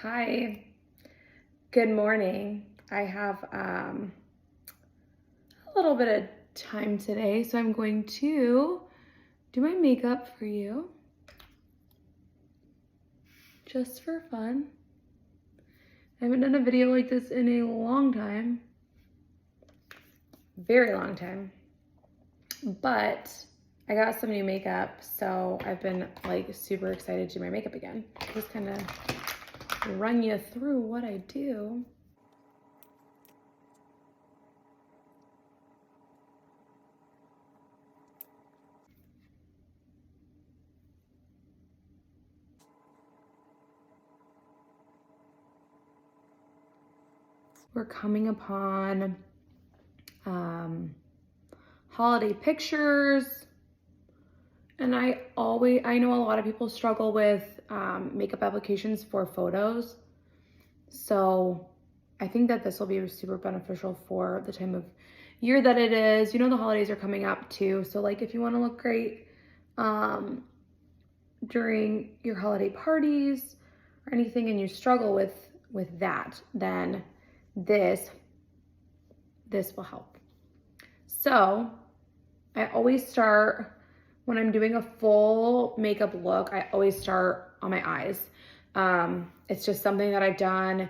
Hi, good morning. I have a little bit of time today, so I'm going to do my makeup for you just for fun. I haven't done a video like this in a long time, very long time, but I got some new makeup, so I've been like super excited to do my makeup again. Just kind of run you through what I do. We're coming upon holiday pictures, and I know a lot of people struggle with makeup applications for photos, so I think that this will be super beneficial for the time of year that it is. You know, the holidays are coming up too, so like if you want to look great during your holiday parties or anything and you struggle with that, then this will help. So I always start, when I'm doing a full makeup look, I always start on my eyes. It's just something that I've done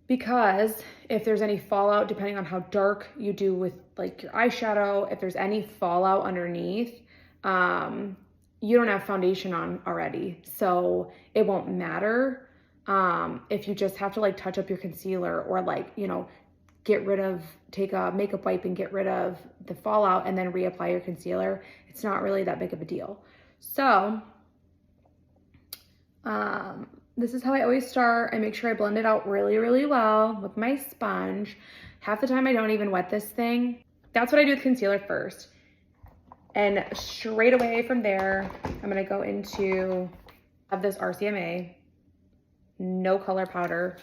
because if there's any fallout, depending on how dark you do with like your eyeshadow, if there's any fallout underneath, you don't have foundation on already, so it won't matter. If you just have to like touch up your concealer or like, you know, take a makeup wipe and get rid of the fallout and then reapply your concealer, it's not really that big of a deal. So this is how I always start. I make sure I blend it out really, really well with my sponge. Half the time I don't even wet this thing. That's what I do with concealer first. And straight away from there, I'm gonna go into this RCMA, no color powder,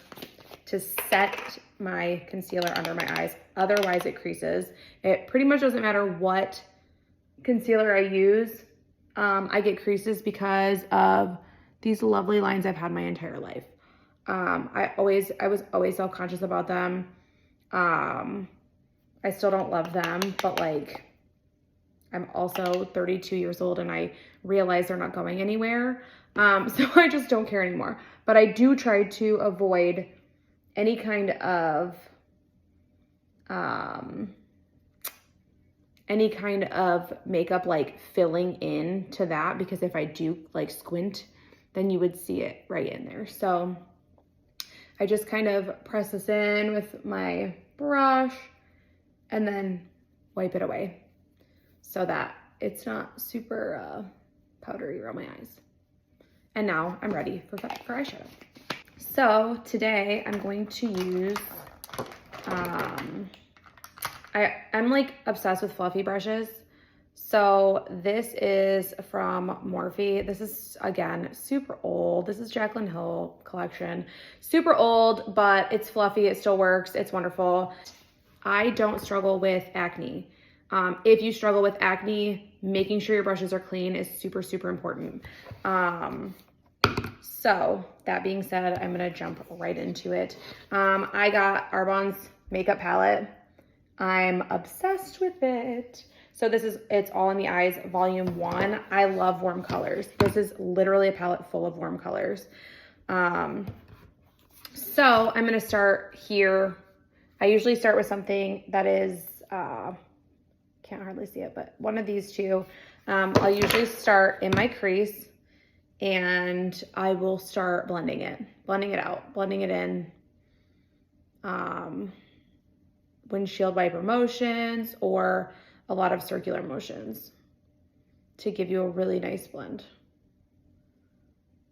to set my concealer under my eyes. Otherwise it creases. It pretty much doesn't matter what concealer I use. I get creases because of these lovely lines I've had my entire life. I was always self-conscious about them. I still don't love them, but like, I'm also 32 years old and I realize they're not going anywhere. So I just don't care anymore. But I do try to avoid any kind of makeup like filling in to that, because if I do like squint, then you would see it right in there. So I just kind of press this in with my brush and then wipe it away so that it's not super powdery around my eyes. And now I'm ready for eyeshadow. So today I'm going to use, I'm like obsessed with fluffy brushes. So this is from Morphe. This is, again, super old. This is Jaclyn Hill collection. Super old, but it's fluffy. It still works. It's wonderful. I don't struggle with acne. If you struggle with acne, making sure your brushes are clean is super, super important. So that being said, I'm gonna jump right into it. I got Arbonne's makeup palette. I'm obsessed with it. So it's All in the Eyes Volume 1. I love warm colors. This is literally a palette full of warm colors. So I'm gonna start here. I usually start with something that is, can't hardly see it, but one of these two. I'll usually start in my crease and I will start blending it out, blending it in. Windshield wiper motions or a lot of circular motions to give you a really nice blend.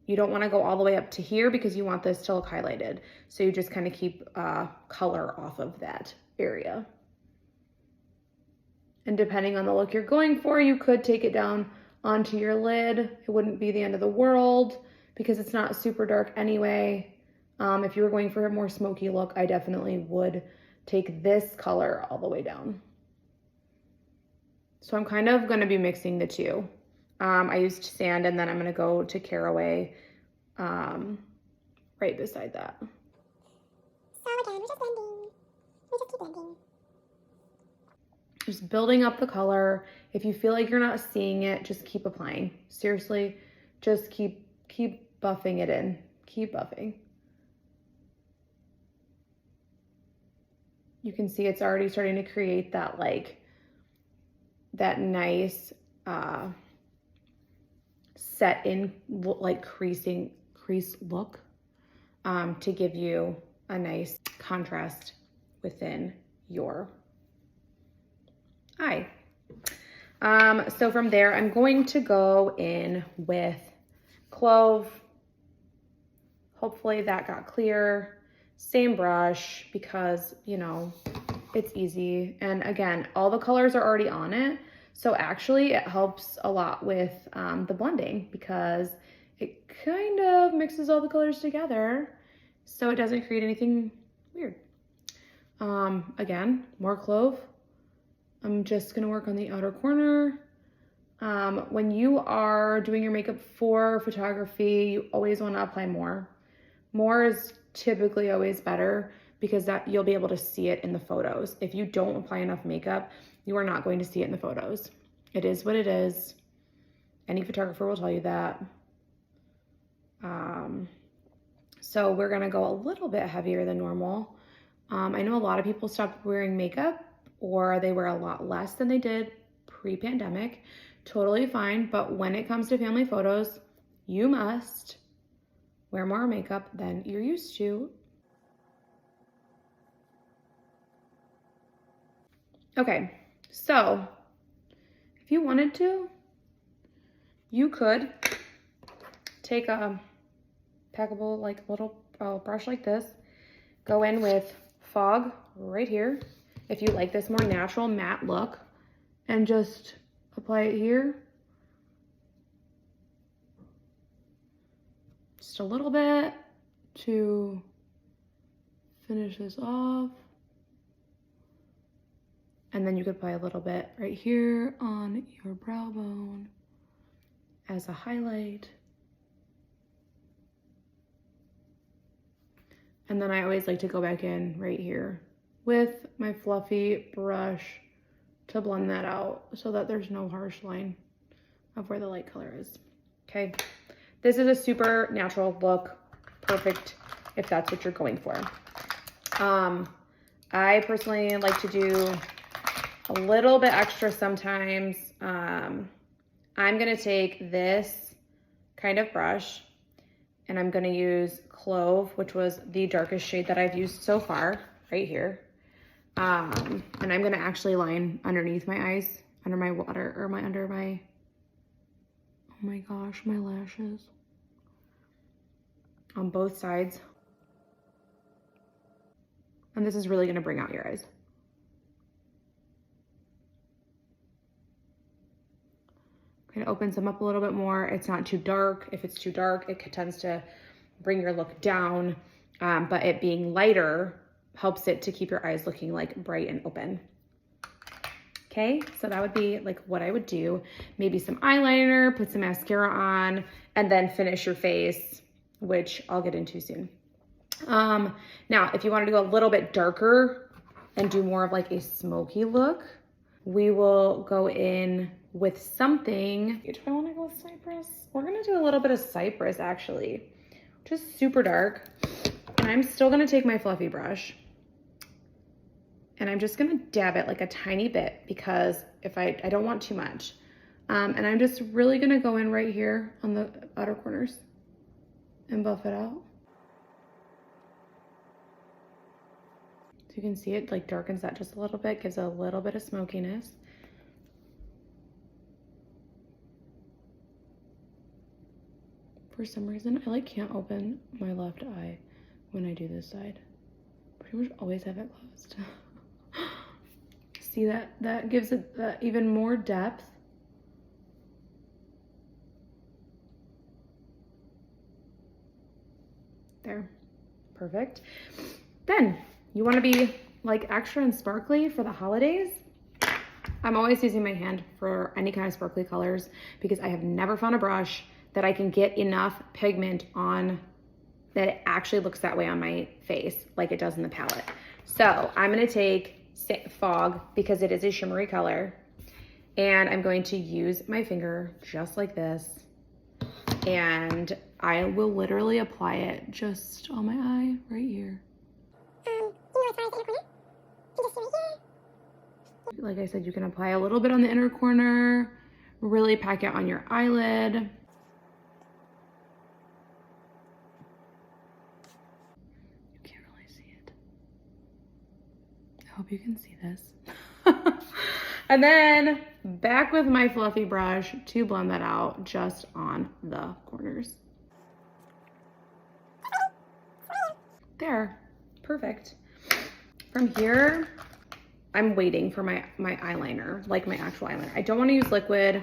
You don't want to go all the way up to here because you want this to look highlighted. So you just kind of keep color off of that area. And depending on the look you're going for, you could take it down onto your lid. It wouldn't be the end of the world because it's not super dark anyway. If you were going for a more smoky look, I definitely would take this color all the way down. So I'm kind of going to be mixing the two. I used sand and then I'm going to go to Caraway right beside that. So again, we're just blending. We just keep blending. Just building up the color. If you feel like you're not seeing it, just keep applying. Seriously, just keep buffing it in. Keep buffing. You can see it's already starting to create that like, that nice set in like crease look to give you a nice contrast within your eye. So from there, I'm going to go in with Clove. Hopefully that got clear. Same brush because, you know, it's easy. And again, all the colors are already on it. So actually it helps a lot with the blending because it kind of mixes all the colors together so it doesn't create anything weird. Again, more Clove. I'm just gonna work on the outer corner. When you are doing your makeup for photography, you always wanna apply more. More is typically always better because that you'll be able to see it in the photos. If you don't apply enough makeup, you are not going to see it in the photos. It is what it is. Any photographer will tell you that. So we're gonna go a little bit heavier than normal. I know a lot of people stopped wearing makeup or they wear a lot less than they did pre-pandemic. Totally fine, but when it comes to family photos, you must wear more makeup than you're used to. Okay, so if you wanted to, you could take a packable, like little brush like this, go in with Fog right here, if you like this more natural matte look, and just apply it here. Just a little bit to finish this off. And then you could apply a little bit right here on your brow bone as a highlight. And then I always like to go back in right here with my fluffy brush to blend that out so that there's no harsh line of where the light color is. Okay, this is a super natural look, perfect if that's what you're going for. I personally like to do a little bit extra sometimes. I'm gonna take this kind of brush and I'm gonna use Clove, which was the darkest shade that I've used so far, right here. And I'm gonna actually line underneath my eyes, under my water, or under my, oh my gosh, my lashes. On both sides. And this is really gonna bring out your eyes. It opens them up a little bit more. It's not too dark. If it's too dark, it tends to bring your look down, but it being lighter helps it to keep your eyes looking like bright and open. Okay, so that would be like what I would do. Maybe some eyeliner, put some mascara on, and then finish your face, which I'll get into soon. Now, if you want to go a little bit darker and do more of like a smoky look, we will go in with something. Do I want to go with Cypress? We're gonna do a little bit of Cypress actually, just super dark. And I'm still gonna take my fluffy brush and I'm just gonna dab it like a tiny bit because if I don't want too much. And I'm just really gonna go in right here on the outer corners and buff it out. So you can see it like darkens that just a little bit, gives a little bit of smokiness. For some reason, I like can't open my left eye when I do this side. Pretty much always have it closed. See that? That gives it even more depth. There, perfect. Then you want to be like extra and sparkly for the holidays. I'm always using my hand for any kind of sparkly colors because I have never found a brush that I can get enough pigment on that it actually looks that way on my face like it does in the palette. So I'm gonna take Fog because it is a shimmery color, and I'm going to use my finger just like this, and I will literally apply it just on my eye right here. Like I said, you can apply a little bit on the inner corner, really pack it on your eyelid. You can't really see it. I hope you can see this. And then back with my fluffy brush to blend that out just on the corners. There, perfect. From here, I'm waiting for my eyeliner, like my actual eyeliner. I don't want to use liquid.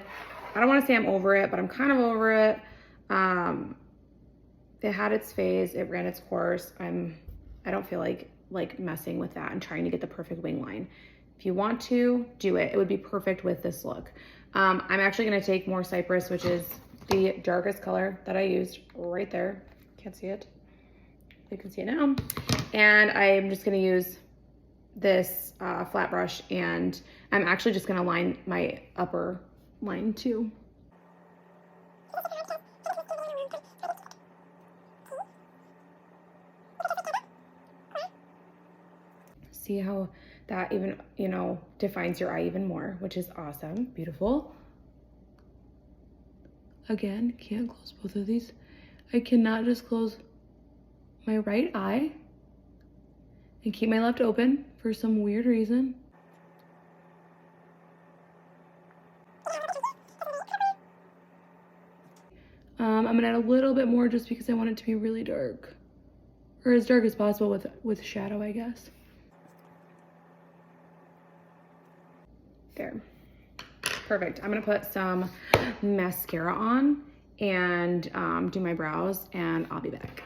I don't want to say I'm over it, but I'm kind of over it. It had its phase, it ran its course. I don't feel like messing with that and trying to get the perfect wing line. If you want to do it, it would be perfect with this look. I'm actually gonna take more Cypress, which is the darkest color that I used right there. Can't see it. You can see it now. And I'm just gonna use this flat brush, and I'm actually just gonna line my upper line too. See how that even, you know, defines your eye even more, which is awesome, beautiful. Again, can't close both of these. I cannot just close my right eye and keep my left open for some weird reason. I'm gonna add a little bit more just because I want it to be really dark, or as dark as possible with shadow, I guess. There, perfect. I'm gonna put some mascara on and do my brows, and I'll be back.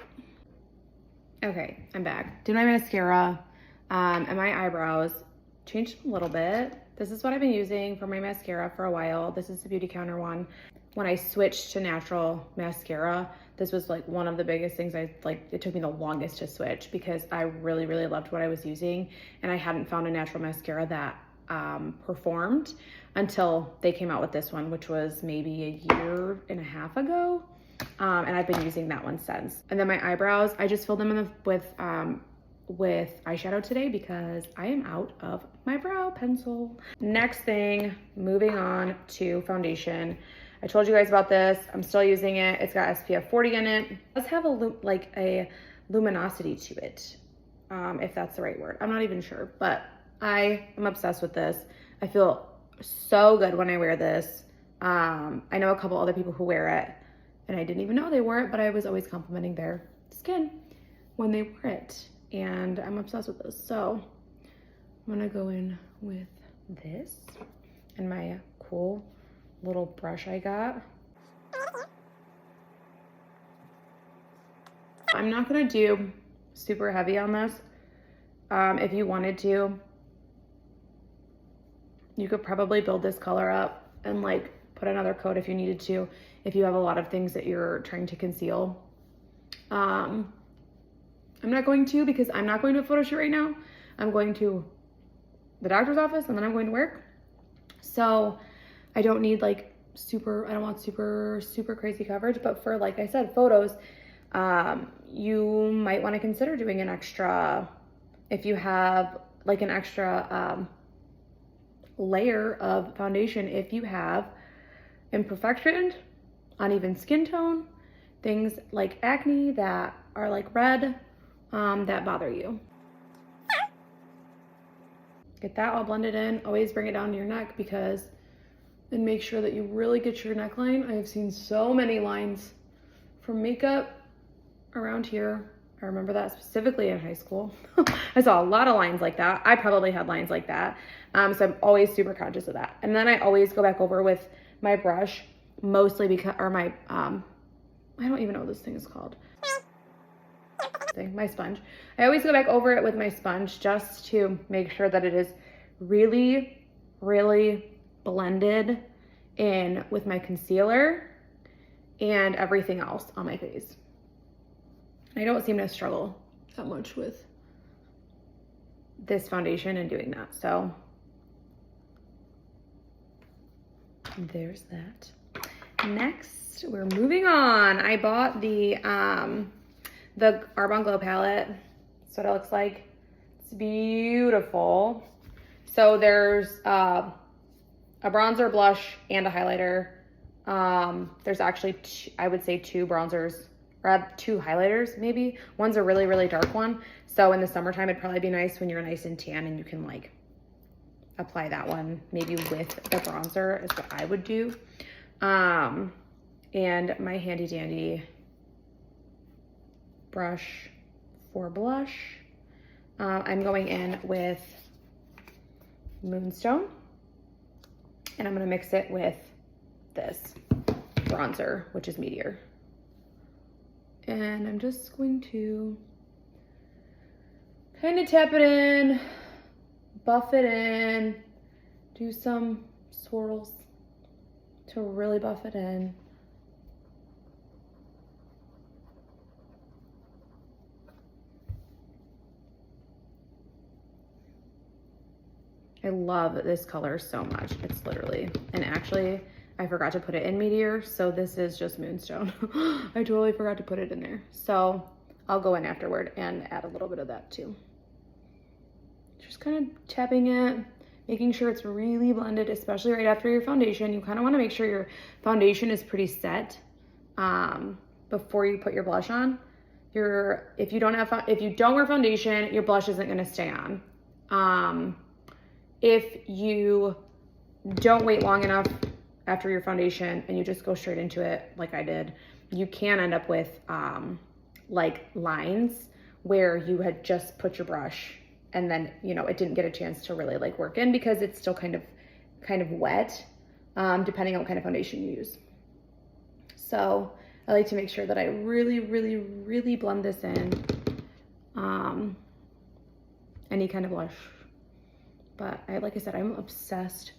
Okay, I'm back. Did my mascara and my eyebrows. Changed a little bit. This is what I've been using for my mascara for a while. This is the BeautyCounter one. When I switched to natural mascara, this was like one of the biggest things it took me the longest to switch because I really, really loved what I was using, and I hadn't found a natural mascara that performed until they came out with this one, which was maybe a year and a half ago. And I've been using that one since. And then my eyebrows, I just filled them in with eyeshadow today because I am out of my brow pencil. Next thing, moving on to foundation. I told you guys about this. I'm still using it. It's got SPF 40 in it. It does have a luminosity to it, if that's the right word. I'm not even sure, but I am obsessed with this. I feel so good when I wear this. I know a couple other people who wear it, and I didn't even know they wore it, but I was always complimenting their skin when they wore it, and I'm obsessed with this. So I'm gonna go in with this and my cool little brush I got. I'm not gonna do super heavy on this. If you wanted to, you could probably build this color up and like put another coat if you needed to, if you have a lot of things that you're trying to conceal. I'm not going to, because I'm not going to a photo shoot right now. I'm going to the doctor's office and then I'm going to work. So I don't need I don't want super crazy coverage, but for, like I said, photos, you might want to consider doing an extra, if you have like an extra layer of foundation, if you have imperfection, uneven skin tone, things like acne that are like red, that bother you. Get that all blended in. Always bring it down to your neck and make sure that you really get your neckline. I have seen so many lines from makeup around here. I remember that specifically in high school. I saw a lot of lines like that. I probably had lines like that. So I'm always super conscious of that. And then I always go back over with my brush, mostly because, or my, I don't even know what this thing is called. My sponge. I always go back over it with my sponge just to make sure that it is really, really blended in with my concealer and everything else on my face. I don't seem to struggle that much with this foundation and doing that. So there's that. Next, we're moving on. I bought the Arbonne Glow palette. That's what it looks like. It's beautiful. So there's a bronzer, blush, and a highlighter. There's actually I would say two bronzers, or two highlighters maybe. One's a really, really dark one. So in the summertime, it'd probably be nice when you're nice and tan and you can like apply that one maybe with the bronzer is what I would do. And my handy dandy brush for blush. I'm going in with Moonstone, and I'm gonna mix it with this bronzer, which is Meteor. And I'm just going to kind of tap it in, buff it in, do some swirls to really buff it in. I love this color so much. It's literally, and actually I forgot to put it in Meteor, so this is just Moonstone. I totally forgot to put it in there. So I'll go in afterward and add a little bit of that too. Just kind of tapping it, making sure it's really blended, especially right after your foundation. You kind of want to make sure your foundation is pretty set before you put your blush on. If you don't wear foundation, your blush isn't going to stay on. If you don't wait long enough after your foundation and you just go straight into it like I did, you can end up with like lines where you had just put your brush and then, you know, it didn't get a chance to really like work in because it's still kind of wet, depending on what kind of foundation you use. So I like to make sure that I really, really, really blend this in. Any kind of blush. But like I said, I'm obsessed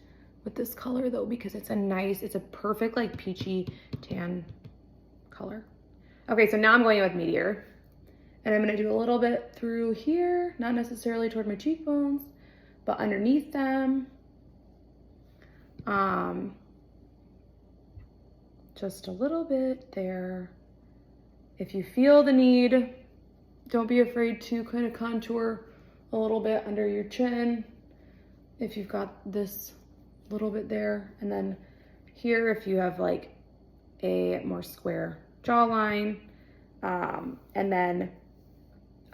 with this color though, because it's a perfect like peachy tan color. Okay, so now I'm going in with Meteor. And I'm gonna do a little bit through here, not necessarily toward my cheekbones, but underneath them. Just a little bit there. If you feel the need, don't be afraid to kind of contour a little bit under your chin. If you've got this little bit there, and then here if you have like a more square jawline, and then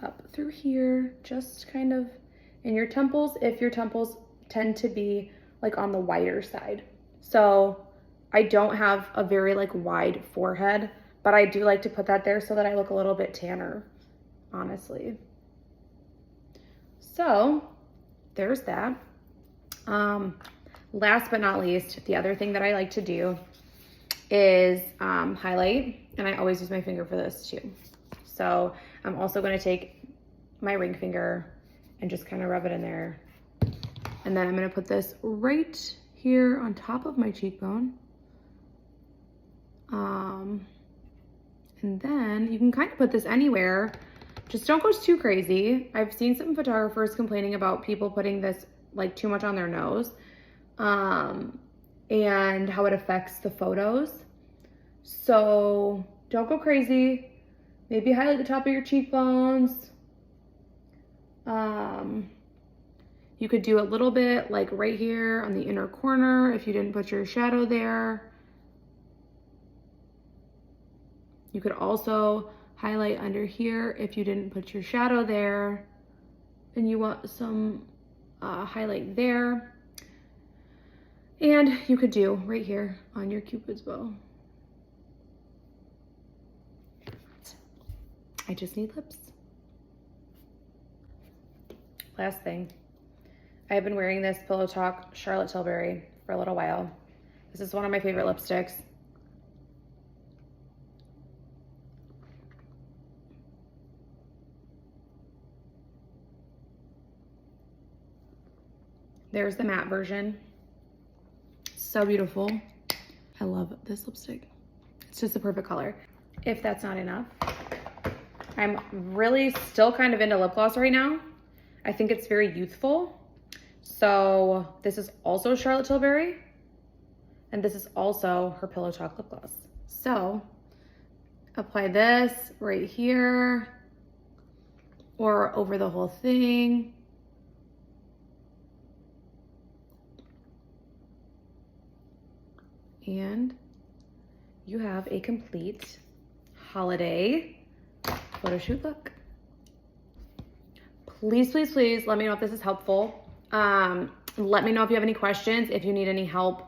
up through here, just kind of in your temples, if your temples tend to be like on the wider side. So I don't have a very like wide forehead, but I do like to put that there so that I look a little bit tanner, honestly. So there's that. Last but not least, the other thing that I like to do is highlight, and I always use my finger for this too. So I'm also going to take my ring finger and just kind of rub it in there. And then I'm going to put this right here on top of my cheekbone. And then you can kind of put this anywhere. Just don't go too crazy. I've seen some photographers complaining about people putting this like too much on their nose, and how it affects the photos. So don't go crazy. Maybe highlight the top of your cheekbones. You could do a little bit like right here on the inner corner if you didn't put your shadow there. You could also highlight under here if you didn't put your shadow there and you want some highlight there. And you could do right here on your Cupid's bow. I just need lips. Last thing, I've been wearing this Pillow Talk Charlotte Tilbury for a little while. This is one of my favorite lipsticks. There's the matte version. So beautiful. I love this lipstick. It's just the perfect color. If that's not enough, I'm really still kind of into lip gloss right now. I think it's very youthful. So this is also Charlotte Tilbury. And this is also her Pillow Talk lip gloss. So apply this right here or over the whole thing. And you have a complete holiday photo shoot look. Please, please, please let me know if this is helpful. Let me know if you have any questions, if you need any help